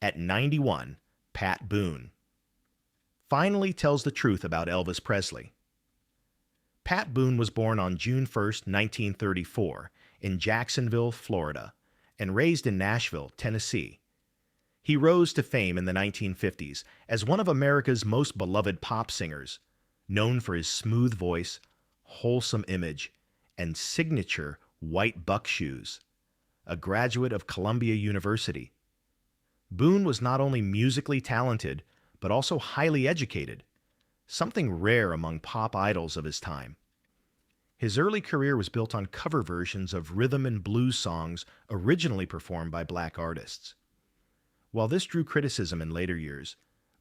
At 91, Pat Boone finally tells the truth about Elvis Presley. Pat Boone was born on June 1st, 1934, in Jacksonville, Florida, and raised in Nashville, Tennessee. He rose to fame in the 1950s as one of America's most beloved pop singers, known for his smooth voice, wholesome image, and signature white buck shoes. A graduate of Columbia University, Boone was not only musically talented, but also highly educated, something rare among pop idols of his time. His early career was built on cover versions of rhythm and blues songs originally performed by black artists. While this drew criticism in later years,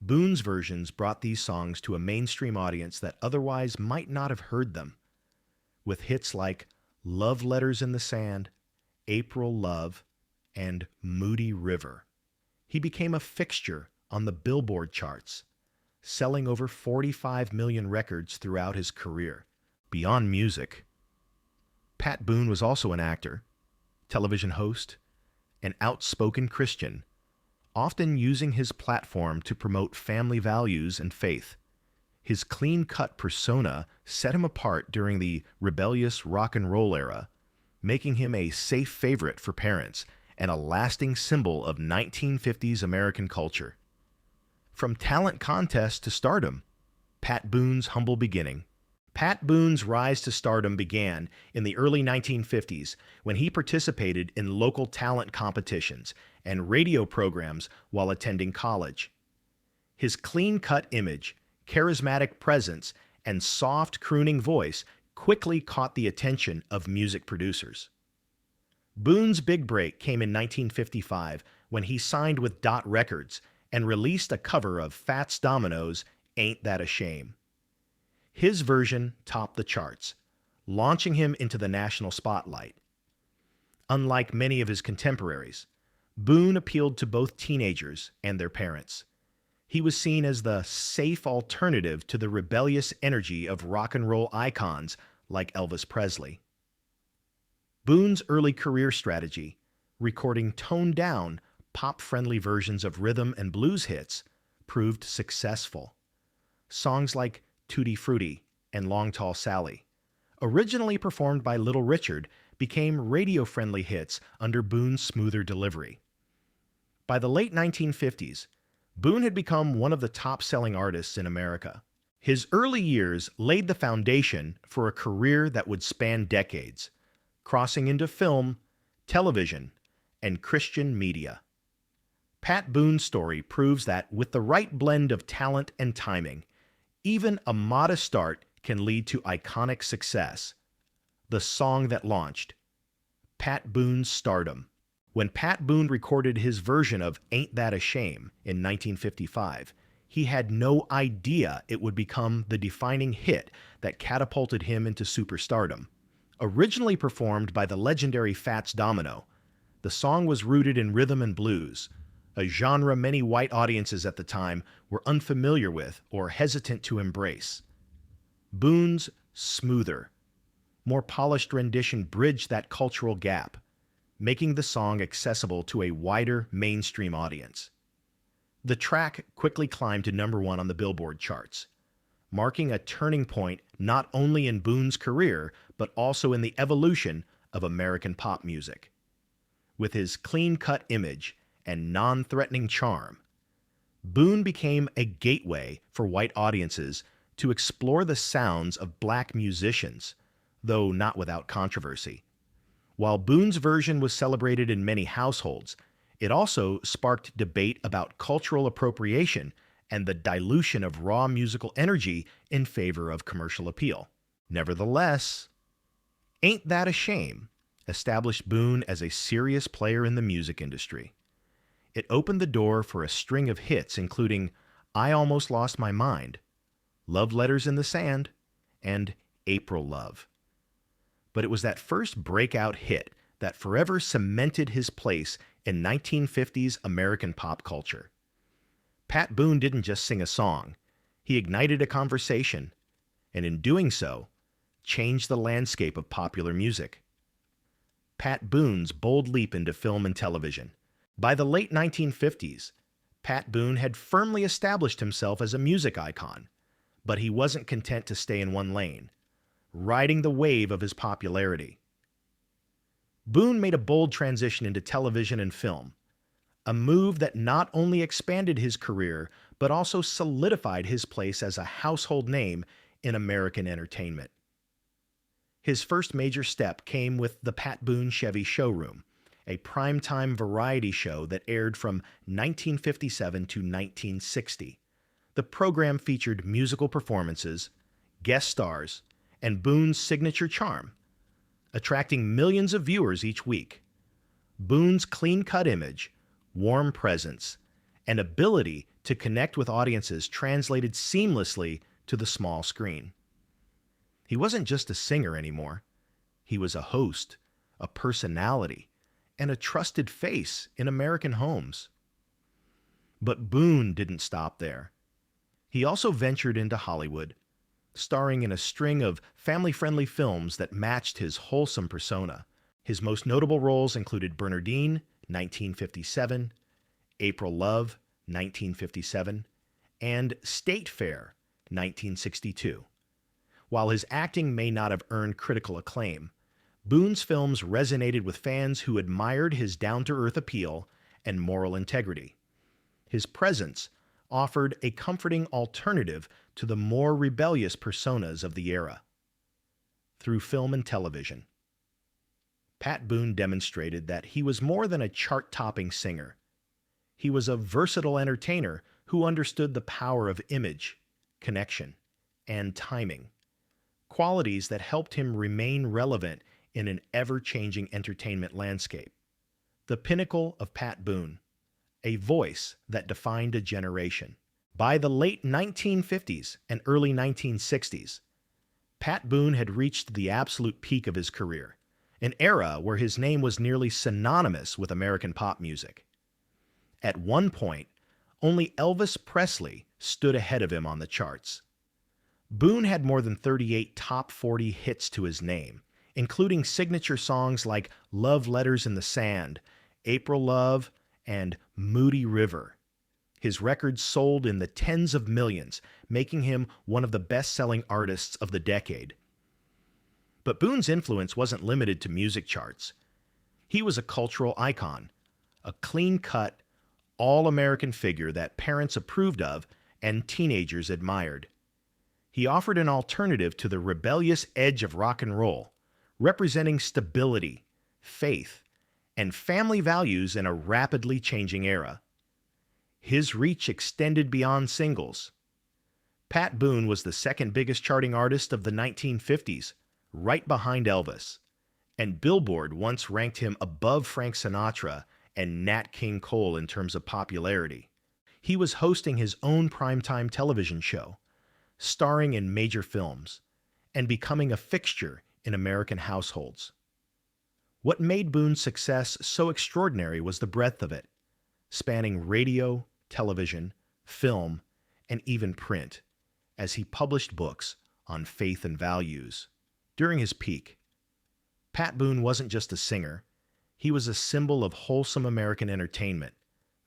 Boone's versions brought these songs to a mainstream audience that otherwise might not have heard them, with hits like Love Letters in the Sand, April Love, and Moody River. He became a fixture on the Billboard charts, selling over 45 million records throughout his career. Beyond music, Pat Boone was also an actor, television host, and outspoken Christian, often using his platform to promote family values and faith. His clean-cut persona set him apart during the rebellious rock and roll era, making him a safe favorite for parents and a lasting symbol of 1950s American culture. From talent contest to stardom, Pat Boone's humble beginning. Pat Boone's rise to stardom began in the early 1950s when he participated in local talent competitions and radio programs while attending college. His clean-cut image, charismatic presence, and soft crooning voice quickly caught the attention of music producers. Boone's big break came in 1955 when he signed with Dot Records and released a cover of Fats Domino's Ain't That a Shame. His version topped the charts, launching him into the national spotlight. Unlike many of his contemporaries, Boone appealed to both teenagers and their parents. He was seen as the safe alternative to the rebellious energy of rock and roll icons like Elvis Presley. Boone's early career strategy, recording toned-down, pop-friendly versions of rhythm and blues hits, proved successful. Songs like Tutti Frutti and Long Tall Sally, originally performed by Little Richard, became radio-friendly hits under Boone's smoother delivery. By the late 1950s, Boone had become one of the top-selling artists in America. His early years laid the foundation for a career that would span decades, crossing into film, television, and Christian media. Pat Boone's story proves that with the right blend of talent and timing, even a modest start can lead to iconic success. The song that launched Pat Boone's stardom. When Pat Boone recorded his version of Ain't That a Shame in 1955, he had no idea it would become the defining hit that catapulted him into superstardom. Originally performed by the legendary Fats Domino, the song was rooted in rhythm and blues, a genre many white audiences at the time were unfamiliar with or hesitant to embrace. Boone's smoother, more polished rendition bridged that cultural gap, making the song accessible to a wider mainstream audience. The track quickly climbed to #1 on the Billboard charts, marking a turning point not only in Boone's career, but also in the evolution of American pop music. With his clean-cut image and non-threatening charm, Boone became a gateway for white audiences to explore the sounds of black musicians, though not without controversy. While Boone's version was celebrated in many households, it also sparked debate about cultural appropriation and the dilution of raw musical energy in favor of commercial appeal. Nevertheless, Ain't That a Shame established Boone as a serious player in the music industry. It opened the door for a string of hits including I Almost Lost My Mind, Love Letters in the Sand, and April Love. But it was that first breakout hit that forever cemented his place in 1950s American pop culture. Pat Boone didn't just sing a song, he ignited a conversation, and in doing so, changed the landscape of popular music. Pat Boone's bold leap into film and television. By the late 1950s, Pat Boone had firmly established himself as a music icon, but he wasn't content to stay in one lane, riding the wave of his popularity. Boone made a bold transition into television and film, a move that not only expanded his career, but also solidified his place as a household name in American entertainment. His first major step came with the Pat Boone Chevy Showroom, a primetime variety show that aired from 1957 to 1960. The program featured musical performances, guest stars, and Boone's signature charm, attracting millions of viewers each week. Boone's clean-cut image, warm presence, and ability to connect with audiences translated seamlessly to the small screen. He wasn't just a singer anymore. He was a host, a personality, and a trusted face in American homes. But Boone didn't stop there. He also ventured into Hollywood, starring in a string of family-friendly films that matched his wholesome persona. His most notable roles included Bernardine, 1957, April Love, 1957, and State Fair, 1962. While his acting may not have earned critical acclaim, Boone's films resonated with fans who admired his down-to-earth appeal and moral integrity. His presence offered a comforting alternative to the more rebellious personas of the era. Through film and television, Pat Boone demonstrated that he was more than a chart-topping singer. He was a versatile entertainer who understood the power of image, connection, and timing, qualities that helped him remain relevant in an ever-changing entertainment landscape. The pinnacle of Pat Boone, a voice that defined a generation. By the late 1950s and early 1960s, Pat Boone had reached the absolute peak of his career, an era where his name was nearly synonymous with American pop music. At one point, only Elvis Presley stood ahead of him on the charts. Boone had more than 38 top 40 hits to his name, including signature songs like Love Letters in the Sand, April Love, and Moody River. His records sold in the tens of millions, making him one of the best-selling artists of the decade. But Boone's influence wasn't limited to music charts. He was a cultural icon, a clean-cut, all-American figure that parents approved of and teenagers admired. He offered an alternative to the rebellious edge of rock and roll, representing stability, faith, and family values in a rapidly changing era. His reach extended beyond singles. Pat Boone was the second biggest charting artist of the 1950s, right behind Elvis, and Billboard once ranked him above Frank Sinatra and Nat King Cole in terms of popularity. He was hosting his own primetime television show, starring in major films, and becoming a fixture in American households. What made Boone's success so extraordinary was the breadth of it, spanning radio, television, film, and even print, as he published books on faith and values. During his peak, Pat Boone wasn't just a singer, he was a symbol of wholesome American entertainment,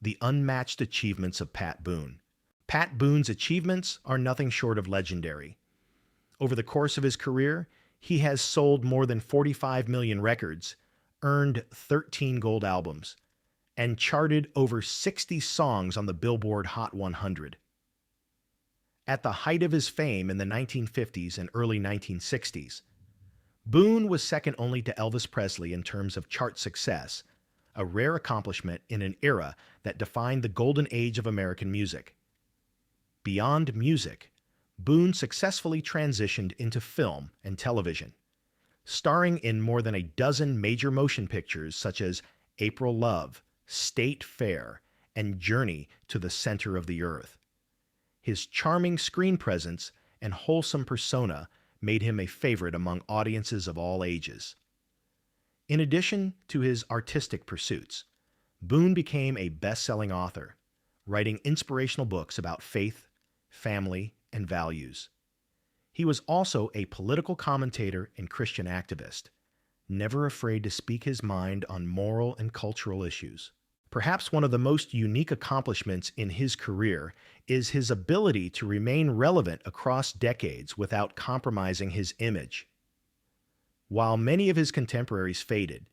the unmatched achievements of Pat Boone. Pat Boone's achievements are nothing short of legendary. Over the course of his career, he has sold more than 45 million records, earned 13 gold albums, and charted over 60 songs on the Billboard Hot 100. At the height of his fame in the 1950s and early 1960s, Boone was second only to Elvis Presley in terms of chart success, a rare accomplishment in an era that defined the golden age of American music. Beyond music, Boone successfully transitioned into film and television, starring in more than a dozen major motion pictures such as April Love, State Fair, and Journey to the Center of the Earth. His charming screen presence and wholesome persona made him a favorite among audiences of all ages. In addition to his artistic pursuits, Boone became a best-selling author, writing inspirational books about faith, family, and values. He was also a political commentator and Christian activist, never afraid to speak his mind on moral and cultural issues. Perhaps one of the most unique accomplishments in his career is his ability to remain relevant across decades without compromising his image. While many of his contemporaries faded,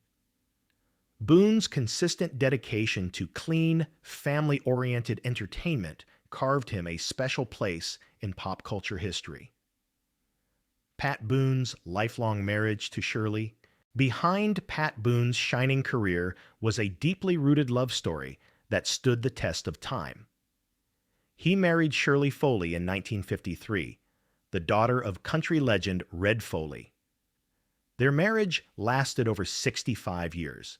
Boone's consistent dedication to clean, family-oriented entertainment carved him a special place in pop culture history. Pat Boone's lifelong marriage to Shirley. Behind Pat Boone's shining career was a deeply rooted love story that stood the test of time. He married Shirley Foley in 1953, the daughter of country legend Red Foley. Their marriage lasted over 65 years,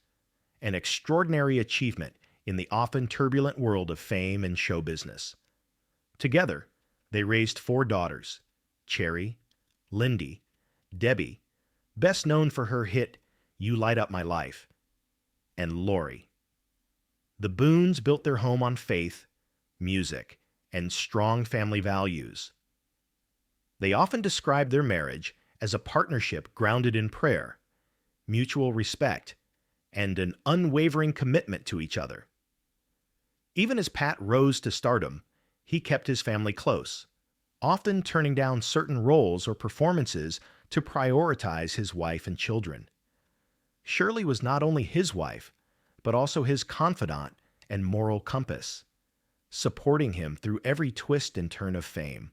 an extraordinary achievement in the often turbulent world of fame and show business. Together, they raised 4 daughters: Cherry, Lindy, Debbie, best known for her hit You Light Up My Life, and Lori. The Boones built their home on faith, music, and strong family values. They often described their marriage as a partnership grounded in prayer, mutual respect, and an unwavering commitment to each other. Even as Pat rose to stardom, he kept his family close, often turning down certain roles or performances to prioritize his wife and children. Shirley was not only his wife, but also his confidant and moral compass, supporting him through every twist and turn of fame.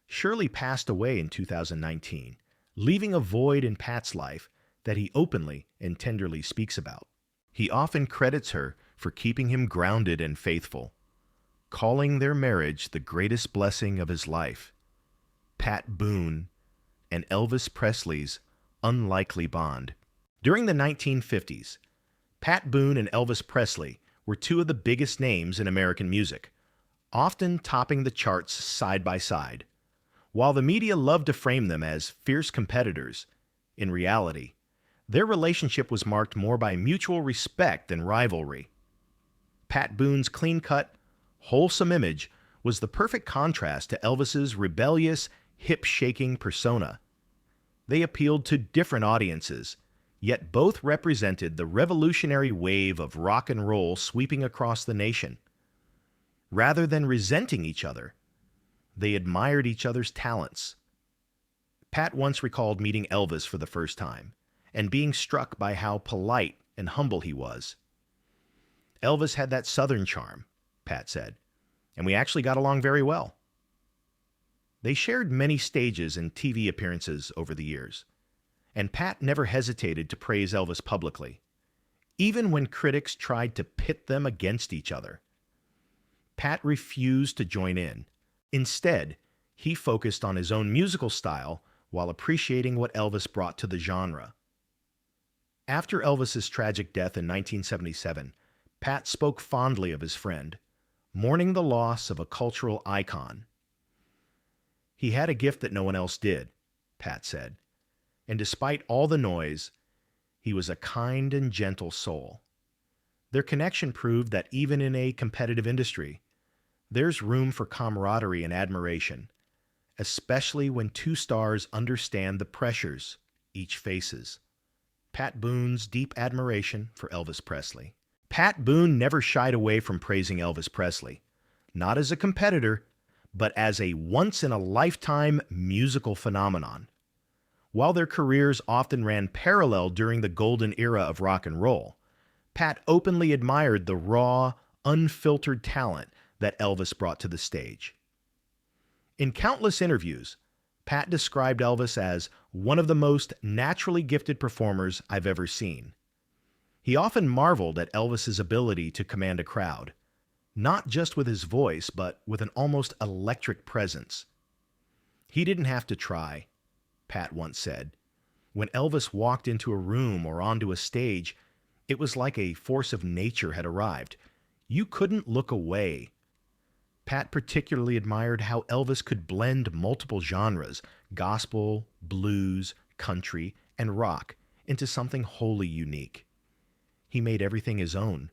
Shirley passed away in 2019, leaving a void in Pat's life that he openly and tenderly speaks about. He often credits her for keeping him grounded and faithful, calling their marriage the greatest blessing of his life. Pat Boone and Elvis Presley's unlikely bond. During the 1950s, Pat Boone and Elvis Presley were 2 of the biggest names in American music, often topping the charts side by side. While the media loved to frame them as fierce competitors, in reality, their relationship was marked more by mutual respect than rivalry. Pat Boone's clean-cut, wholesome image was the perfect contrast to Elvis's rebellious, hip-shaking persona. They appealed to different audiences, yet both represented the revolutionary wave of rock and roll sweeping across the nation. Rather than resenting each other, they admired each other's talents. Pat once recalled meeting Elvis for the first time and being struck by how polite and humble he was. Elvis had that Southern charm, Pat said, and we actually got along very well. They shared many stages and TV appearances over the years, and Pat never hesitated to praise Elvis publicly, even when critics tried to pit them against each other. Pat refused to join in. Instead, he focused on his own musical style while appreciating what Elvis brought to the genre. After Elvis's tragic death in 1977, Pat spoke fondly of his friend, mourning the loss of a cultural icon. He had a gift that no one else did, Pat said, and despite all the noise, he was a kind and gentle soul. Their connection proved that even in a competitive industry, there's room for camaraderie and admiration, especially when 2 stars understand the pressures each faces. Pat Boone's deep admiration for Elvis Presley. Pat Boone never shied away from praising Elvis Presley, not as a competitor, but as a once-in-a-lifetime musical phenomenon. While their careers often ran parallel during the golden era of rock and roll, Pat openly admired the raw, unfiltered talent that Elvis brought to the stage. In countless interviews, Pat described Elvis as one of the most naturally gifted performers I've ever seen. He often marveled at Elvis's ability to command a crowd, not just with his voice, but with an almost electric presence. He didn't have to try, Pat once said. When Elvis walked into a room or onto a stage, it was like a force of nature had arrived. You couldn't look away. Pat particularly admired how Elvis could blend multiple genres, gospel, blues, country, and rock, into something wholly unique. He made everything his own.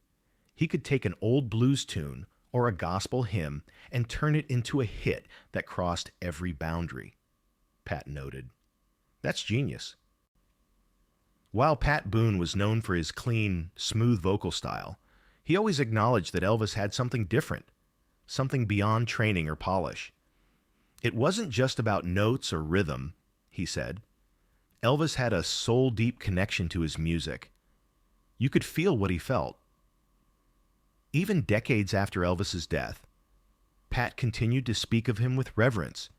He could take an old blues tune or a gospel hymn and turn it into a hit that crossed every boundary, Pat noted. That's genius. While Pat Boone was known for his clean, smooth vocal style, He always acknowledged that Elvis had something different, something beyond training or polish. It wasn't just about notes or rhythm, he said. Elvis had a soul-deep connection to his music. You could feel what he felt. Even decades after Elvis's death, Pat continued to speak of him with reverence.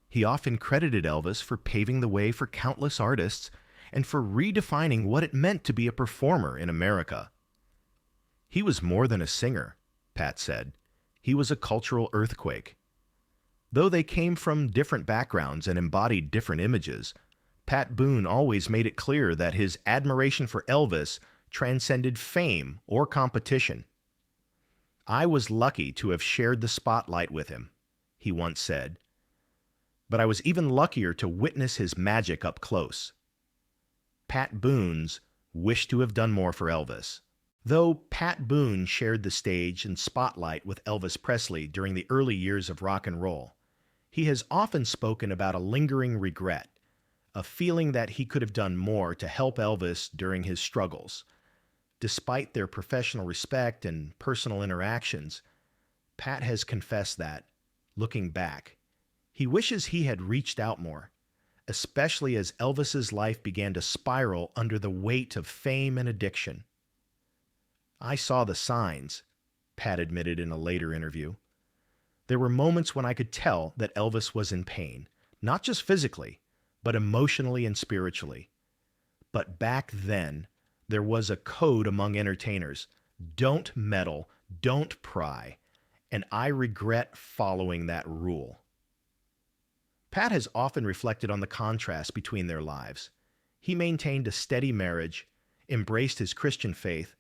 He often credited Elvis for paving the way for countless artists and for redefining what it meant to be a performer in America. He was more than a singer, Pat said. He was a cultural earthquake. Though they came from different backgrounds and embodied different images, Pat Boone always made it clear that his admiration for Elvis transcended fame or competition. "I was lucky to have shared the spotlight with him," he once said, "but I was even luckier to witness his magic up close." Pat Boone's wished to have done more for Elvis. Though Pat Boone shared the stage and spotlight with Elvis Presley during the early years of rock and roll, he has often spoken about a lingering regret, a feeling that he could have done more to help Elvis during his struggles. Despite their professional respect and personal interactions, Pat has confessed that, looking back, he wishes he had reached out more, especially as Elvis's life began to spiral under the weight of fame and addiction. "I saw the signs," Pat admitted in a later interview. "There were moments when I could tell that Elvis was in pain, not just physically, but emotionally and spiritually. But back then, there was a code among entertainers: don't meddle, don't pry, and I regret following that rule." Pat has often reflected on the contrast between their lives. He maintained a steady marriage, embraced his Christian faith,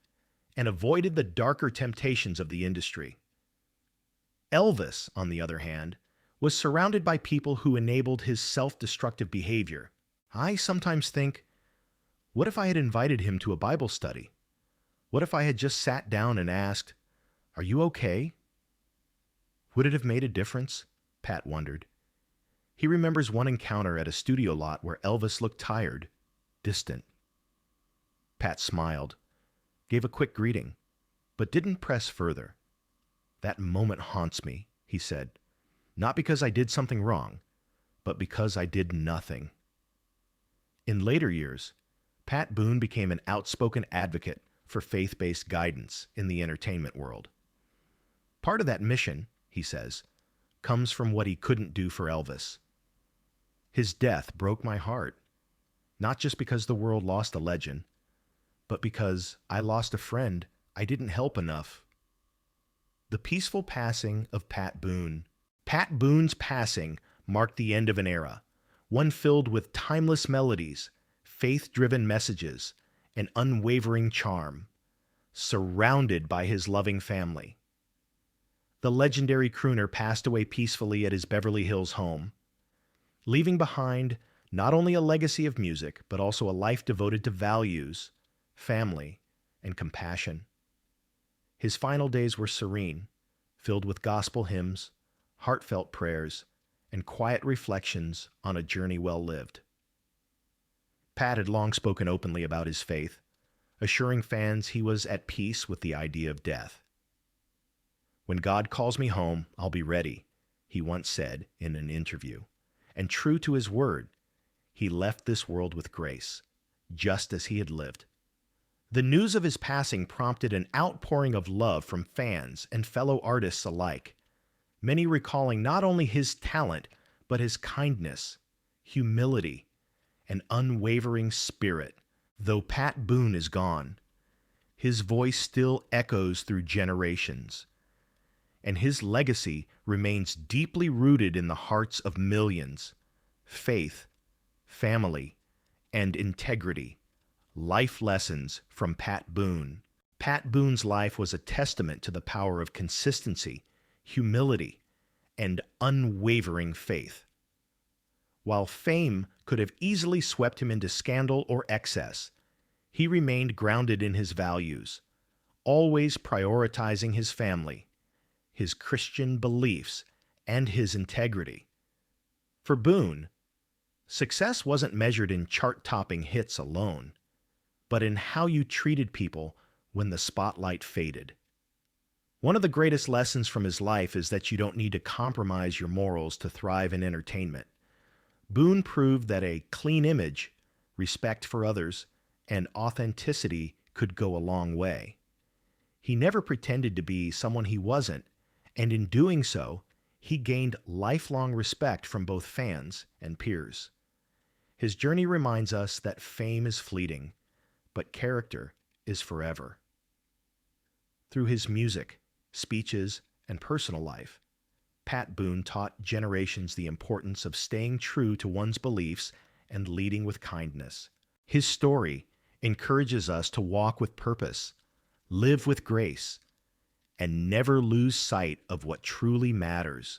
and avoided the darker temptations of the industry. Elvis, on the other hand, was surrounded by people who enabled his self-destructive behavior. I sometimes think, what if I had invited him to a Bible study? What if I had just sat down and asked, "Are you okay?" Would it have made a difference? Pat wondered. He remembers one encounter at a studio lot where Elvis looked tired, distant. Pat smiled, gave a quick greeting, but didn't press further. "That moment haunts me," he said, "not because I did something wrong, but because I did nothing." In later years, Pat Boone became an outspoken advocate for faith-based guidance in the entertainment world. Part of that mission, he says, comes from what he couldn't do for Elvis. "His death broke my heart, not just because the world lost a legend, but because I lost a friend I didn't help enough." The peaceful passing of Pat Boone. Pat Boone's passing marked the end of an era, one filled with timeless melodies, faith-driven messages, and unwavering charm, surrounded by his loving family. The legendary crooner passed away peacefully at his Beverly Hills home, leaving behind not only a legacy of music, but also a life devoted to values, family, and compassion. His final days were serene, filled with gospel hymns, heartfelt prayers, and quiet reflections on a journey well lived. Pat had long spoken openly about his faith, assuring fans he was at peace with the idea of death. "When God calls me home, I'll be ready," he once said in an interview. And true to his word, he left this world with grace, just as he had lived. The news of his passing prompted an outpouring of love from fans and fellow artists alike, many recalling not only his talent, but his kindness, humility, and unwavering spirit. Though Pat Boone is gone, his voice still echoes through generations, and his legacy remains deeply rooted in the hearts of millions. Faith, family, and integrity. Life lessons from Pat Boone. Pat Boone's life was a testament to the power of consistency, humility, and unwavering faith. While fame could have easily swept him into scandal or excess, he remained grounded in his values, always prioritizing his family, his Christian beliefs, and his integrity. For Boone, success wasn't measured in chart-topping hits alone, but in how you treated people when the spotlight faded. One of the greatest lessons from his life is that you don't need to compromise your morals to thrive in entertainment. Boone proved that a clean image, respect for others, and authenticity could go a long way. He never pretended to be someone he wasn't, and in doing so, he gained lifelong respect from both fans and peers. His journey reminds us that fame is fleeting, but character is forever. Through his music, speeches, and personal life, Pat Boone taught generations the importance of staying true to one's beliefs and leading with kindness. His story encourages us to walk with purpose, live with grace, and never lose sight of what truly matters: